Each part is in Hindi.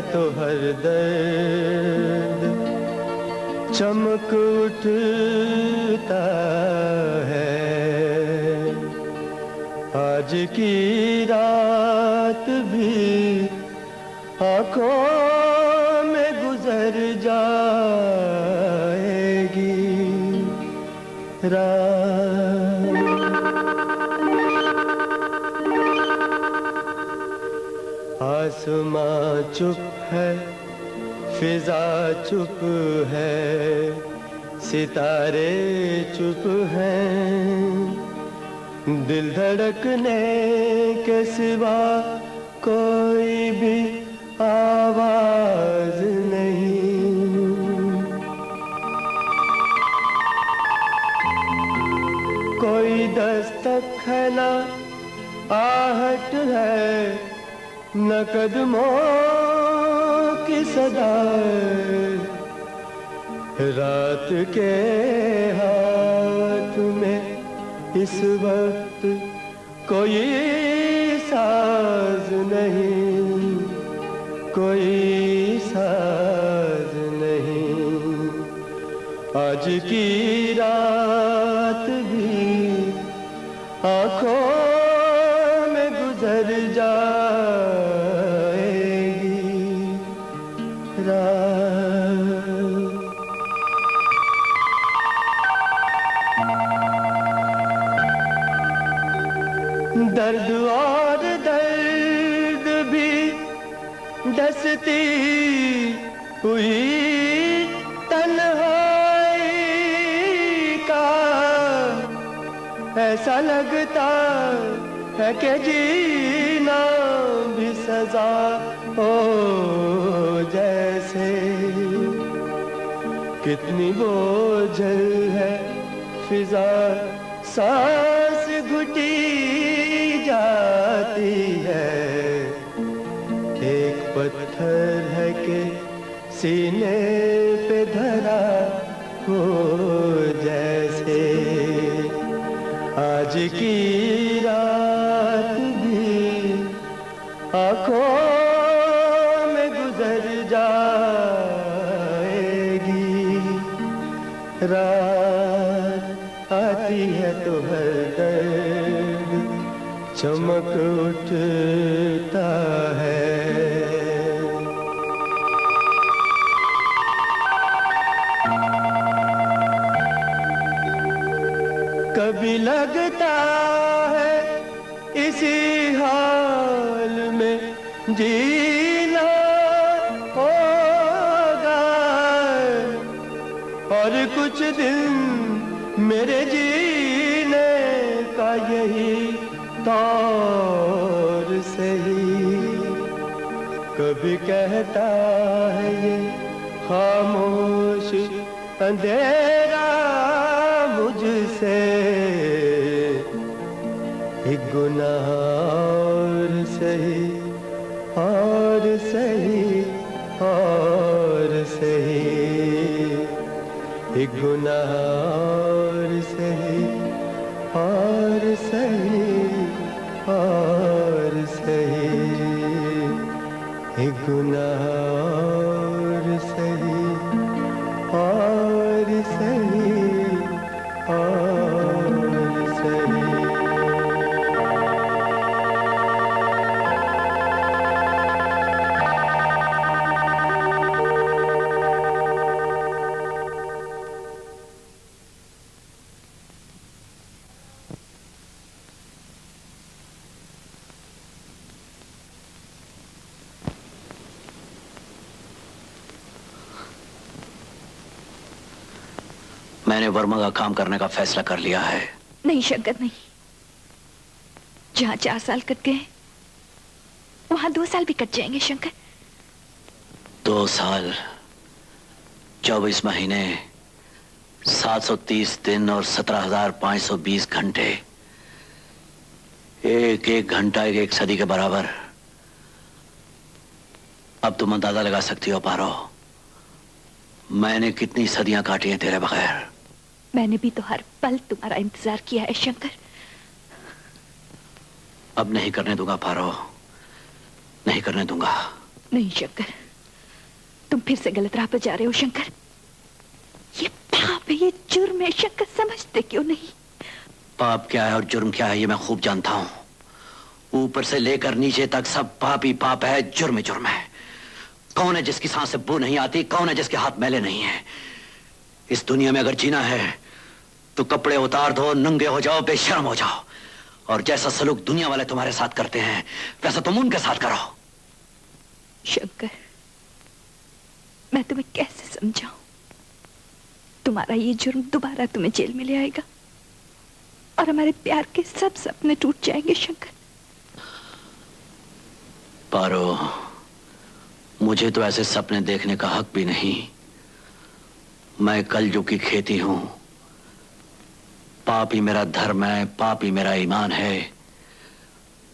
तो हर दर्द चमक उठता है। आज की रात भी आँखों में गुजर जाएगी रात। आसमां चुप है, फिजा चुप है, सितारे चुप हैं, दिल धड़कने के सिवा कोई भी आवाज नहीं। कोई दस्तक है ना आहट है, न कदमों की सदा। रात के हाथ में इस वक्त कोई साज नहीं, कोई साज नहीं। आज की रात भी आँखों में गुजर जाएगी रात। दर्द और दर्द भी डसती हुई तन्हाई का, ऐसा लगता है कि जीना भी सजा हो जैसे। कितनी बोझल है फिजा, सांस घुटी जाती है। एक पत्थर है कि सीने पे धरा हो जैसे। आज की रात भी आँखों में गुजर जाएगी रात। आती है तो हर दर्द चमक उठता है। कभी लगता है इसी हाल में जीना होगा, और कुछ दिन मेरे जीने का यही तौर सही। कभी कहता है ये खामोश अंधेरा मुझसे, एक गुनाह और सही और सही और सही। एक गुनाह और सही और सही और सही। एक गुनाह और सही और सही और सही। मैंने वर्मा का काम करने का फैसला कर लिया है। नहीं शंकर नहीं, जहां 4 साल कट गए वहां 2 साल भी कट जाएंगे शंकर। 2 साल 24 महीने 730 दिन और 17,520 घंटे। एक घंटा एक सदी के बराबर। अब तुम अंदाजा लगा सकती हो पारो, मैंने कितनी सदियां काटी हैं तेरे बगैर। मैंने भी तो हर पल तुम्हारा इंतजार किया है शंकर। अब नहीं करने दूंगा पारो, नहीं करने दूंगा। नहीं शंकर, तुम फिर से गलत राह पर जा रहे हो शंकर। ये पाप है, ये जुर्म है शंकर, समझते क्यों नहीं? पाप क्या है और जुर्म क्या है ये मैं खूब जानता हूं। ऊपर से लेकर नीचे तक सब पाप ही पाप है, जुर्म ही जुर्म है। कौन है जिसकी सांस से बू नहीं आती? कौन है जिसके हाथ मैले नहीं है? इस दुनिया में अगर जीना है तो कपड़े उतार दो, नंगे हो जाओ, बेशर्म हो जाओ, और जैसा सलूक दुनिया वाले तुम्हारे साथ करते हैं वैसा तुम उनके साथ करो। शंकर, मैं तुम्हें कैसे समझाऊं? तुम्हारा ये जुर्म दोबारा तुम्हें जेल में ले आएगा और हमारे प्यार के सब सपने टूट जाएंगे शंकर। पारो, मुझे तो ऐसे सपने देखने का हक भी नहीं। मैं कलयुग की खेती हूं। पाप ही मेरा धर्म है, पाप ही मेरा ईमान है।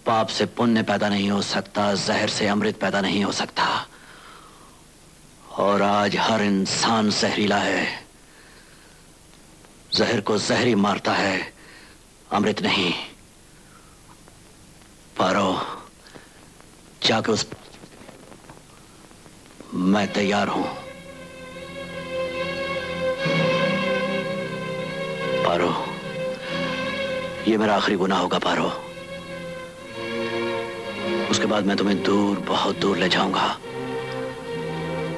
पाप से पुण्य पैदा नहीं हो सकता, जहर से अमृत पैदा नहीं हो सकता। और आज हर इंसान जहरीला है। जहर को जहर ही मारता है, अमृत नहीं। पारो, जाके उस मैं तैयार हूं। पारो, ये मेरा आखिरी गुनाह होगा पारो। उसके बाद मैं तुम्हें दूर, बहुत दूर ले जाऊंगा,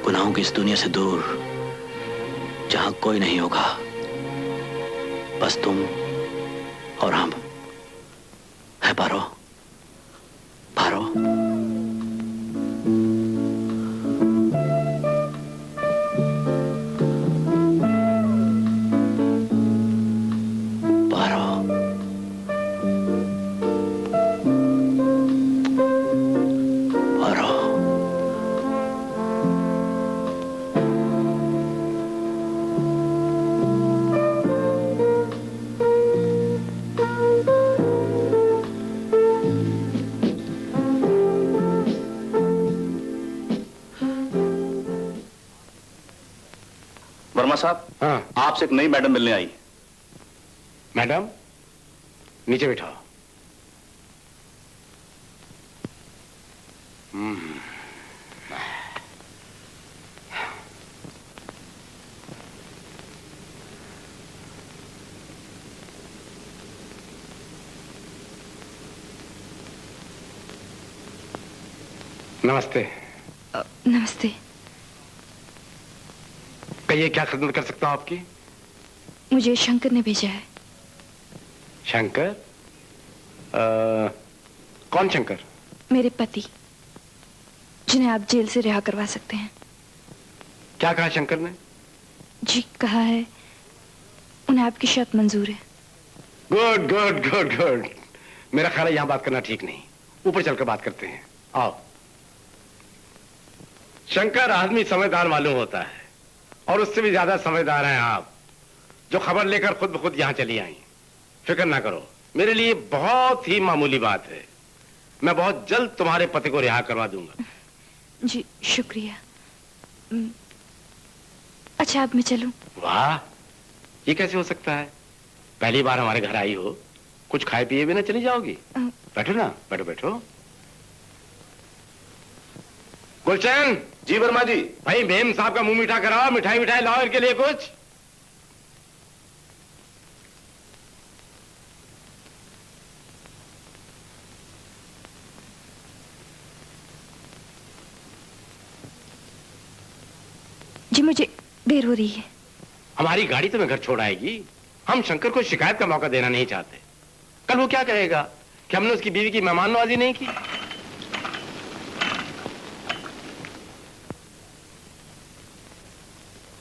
गुनाहों की इस दुनिया से दूर, जहां कोई नहीं होगा, बस तुम और हम। है पारो? पारो, साहब, हाँ, आपसे एक नई मैडम मिलने आई। मैडम नीचे बैठाओ। नमस्ते। नमस्ते। कहिए, क्या खिदमत कर सकता हूं आपकी? मुझे शंकर ने भेजा है। शंकर? कौन शंकर? मेरे पति, जिन्हें आप जेल से रिहा करवा सकते हैं। क्या कहा शंकर ने? जी, कहा है उन्हें आपकी शर्त मंजूर है। Good good good good. मेरा ख्याल है यहां बात करना ठीक नहीं, ऊपर चलकर बात करते हैं। आओ। शंकर आदमी समझदार मालूम होता है, और उससे भी ज्यादा समझदार हैं आप, जो खबर लेकर खुद ब खुद यहां चली आई। फिक्र ना करो, मेरे लिए बहुत ही मामूली बात है। मैं बहुत जल्द तुम्हारे पति को रिहा करवा दूंगा। जी शुक्रिया। अच्छा, अब मैं चलूं? वाह, ये कैसे हो सकता है? पहली बार हमारे घर आई हो, कुछ खाए पिए बिना चली जाओगी? बैठो ना, बैठो बैठो। गुलचैन। जी वर्मा जी। भाई मेम साहब का मुंह मीठा कराओ, मिठाई मिठाई लाओ इनके लिए कुछ। जी मुझे देर हो रही है। हमारी गाड़ी तुम्हें घर छोड़ आएगी। हम शंकर को शिकायत का मौका देना नहीं चाहते। कल वो क्या कहेगा कि हमने उसकी बीवी की मेहमान नवाजी नहीं की।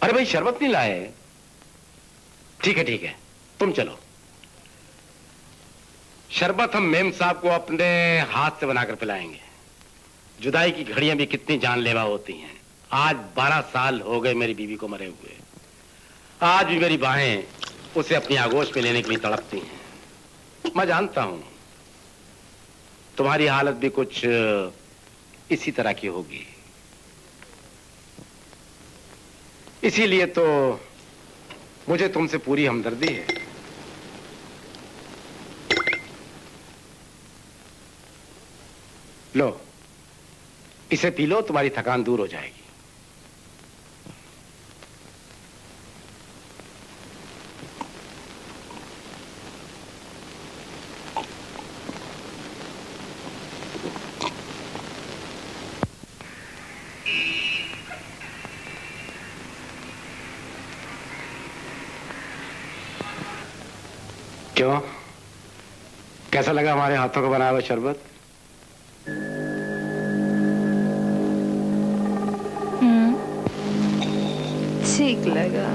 अरे भाई, शरबत नहीं लाए? ठीक है, तुम चलो। शरबत हम मेम साहब को अपने हाथ से बनाकर पिलाएंगे। जुदाई की घड़ियां भी कितनी जानलेवा होती हैं। आज 12 साल हो गए मेरी बीवी को मरे हुए। आज भी मेरी बाहें उसे अपनी आगोश में लेने के लिए तड़पती हैं। मैं जानता हूं तुम्हारी हालत भी कुछ इसी तरह की होगी। इसीलिए तो मुझे तुमसे पूरी हमदर्दी है। लो, इसे पी लो, तुम्हारी थकान दूर हो जाएगी। क्यों, कैसा लगा हमारे हाथों का बनाया हुआ शरबत? ठीक लगा।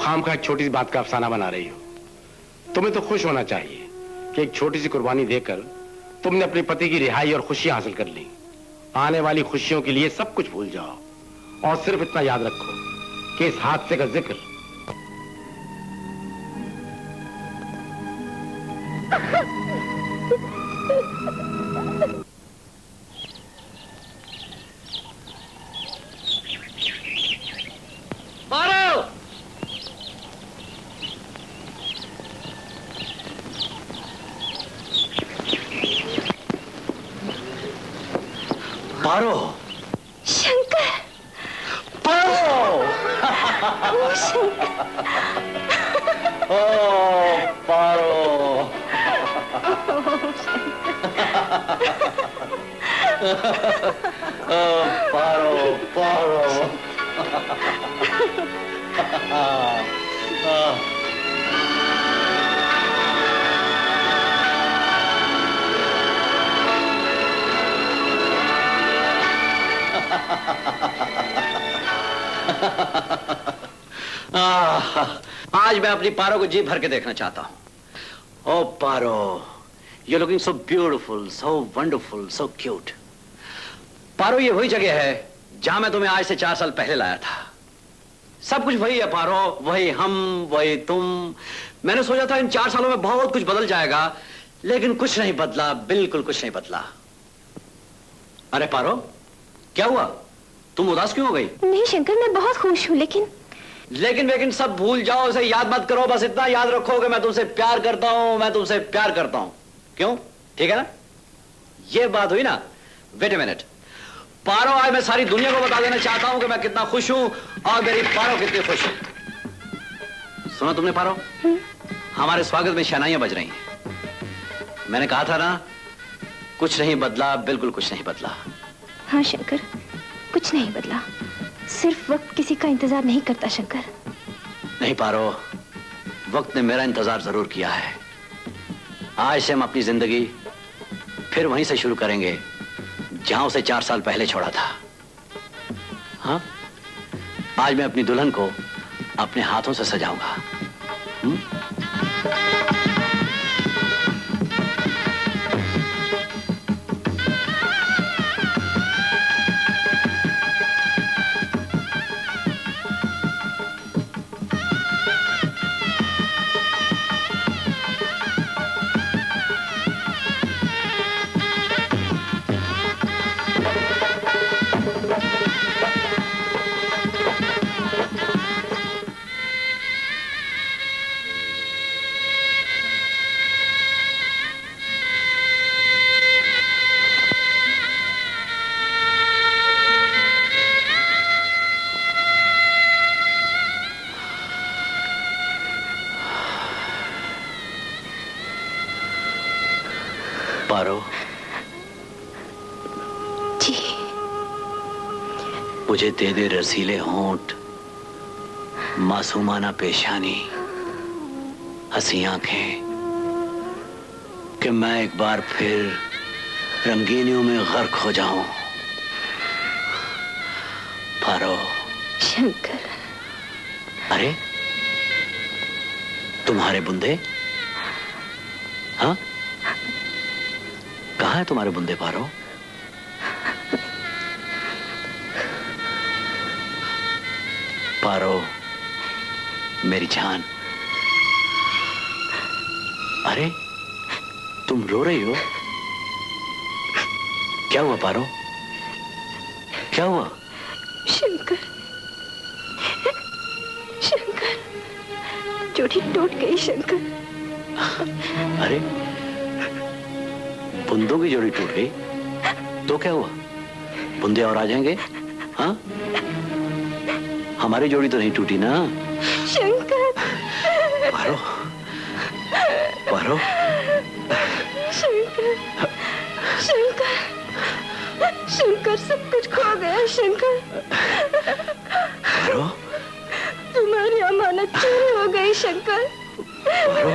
खाम का एक छोटी सी बात का अफसाना बना रही हो? तुम्हें तो खुश होना चाहिए कि एक छोटी सी कुर्बानी देकर तुमने अपने पति की रिहाई और खुशियां हासिल कर ली। आने वाली खुशियों के लिए सब कुछ भूल जाओ और सिर्फ इतना याद रखो कि इस हादसे का जिक्र पारो। शंकर। पारो। ओ शंकर। ओ पारो। ओ पारो पारो। आज मैं अपनी पारो को जी भर के देखना चाहता हूं। Oh Paro, you looking so beautiful, so wonderful, so cute. Paro, ये वही जगह है जहां मैं तुम्हें आज से 4 साल पहले लाया था। सब कुछ वही है पारो, वही हम, वही तुम। मैंने सोचा था इन 4 सालों में बहुत कुछ बदल जाएगा, लेकिन कुछ नहीं बदला, बिल्कुल कुछ नहीं बदला। अरे पारो, क्या हुआ? तुम उदास क्यों हो गई? नहीं शंकर, मैं बहुत खुश हूँ। लेकिन सब भूल जाओ, उसे याद मत करो। बस इतना याद रखो कि मैं तुमसे प्यार करता हूं, मैं तुमसे प्यार करता हूं। क्यों? ठीक है ना? ये बात हुई ना? वेट ए मिनट पारो, आज मैं सारी दुनिया को बता देना चाहता हूं कि मैं कितना खुश हूं और मेरी पारो कितनी खुश है। सुनो तुमने पारो, हमारे स्वागत में शहनाइयां बज रही हैं। मैंने कहा था ना, कुछ नहीं बदला, बिल्कुल कुछ नहीं बदला। हाँ शंकर, कुछ नहीं बदला। सिर्फ वक्त किसी का इंतजार नहीं करता शंकर। नहीं पारो, वक्त ने मेरा इंतजार जरूर किया है। आज से हम अपनी जिंदगी फिर वहीं से शुरू करेंगे जहां उसे 4 साल पहले छोड़ा था। हाँ, आज मैं अपनी दुल्हन को अपने हाथों से सजाऊंगा। मुझे दे दे रसीले होंठ, मासूमाना पेशानी, हंसी आंखें, कि मैं एक बार फिर रंगीनियों में गर्क हो जाऊं। पारो। शंकर। अरे तुम्हारे बुंदे? हाँ, कहाँ है तुम्हारे बुंदे पारो? पारो मेरी जान। अरे तुम रो रही हो? क्या हुआ पारो? क्या हुआ? शंकर, शंकर, जोड़ी टूट गई शंकर। अरे बुंदों की जोड़ी टूट गई तो क्या हुआ? बुंदे और आ जाएंगे। हाँ, हमारी जोड़ी तो नहीं टूटी ना। शंकर। पारो, पारो। शंकर, शंकर, शंकर, सब कुछ खो गया शंकर। पारो, तुम्हारी अमानत चोरी हो गई शंकर। पारो,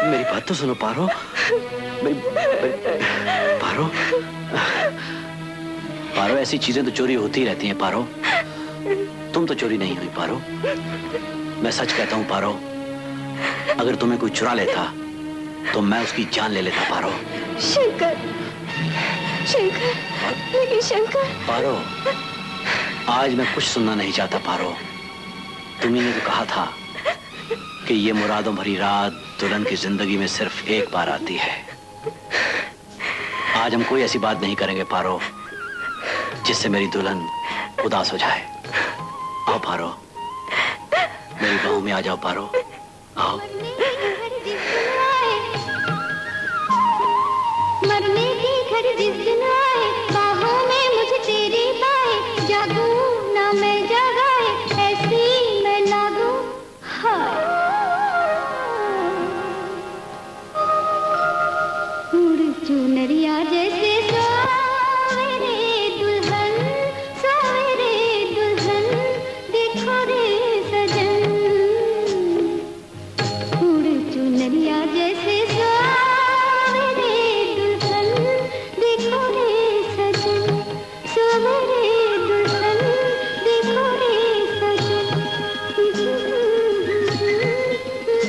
मेरी बात तो सुनो पारो। पारो, पारो, ऐसी चीजें तो चोरी होती ही रहती हैं पारो। तुम तो चोरी नहीं हुई पारो। मैं सच कहता हूँ पारो, अगर तुम्हें कोई चुरा लेता तो मैं उसकी जान ले लेता पारो। शंकर, शंकर, लेकिन शंकर। पारो, आज मैं कुछ सुनना नहीं चाहता पारो। तुम्ही ने तो कहा था कि ये मुरादों भरी रात दुल्हन की जिंदगी में सिर्फ एक बार आती है। आज हम कोई ऐसी बात नहीं करेंगे पारो जिससे मेरी दुल्हन उदास हो जाए। आओ पारो, मेरी बाहों में आ जाओ पारो, आओ। मरने की घर जिस दिन आए, बाहों में मुझे तेरी पाए, जागू ना मैं जगाए, ऐसी मैं लागू। मुड़ चुनरिया जैसे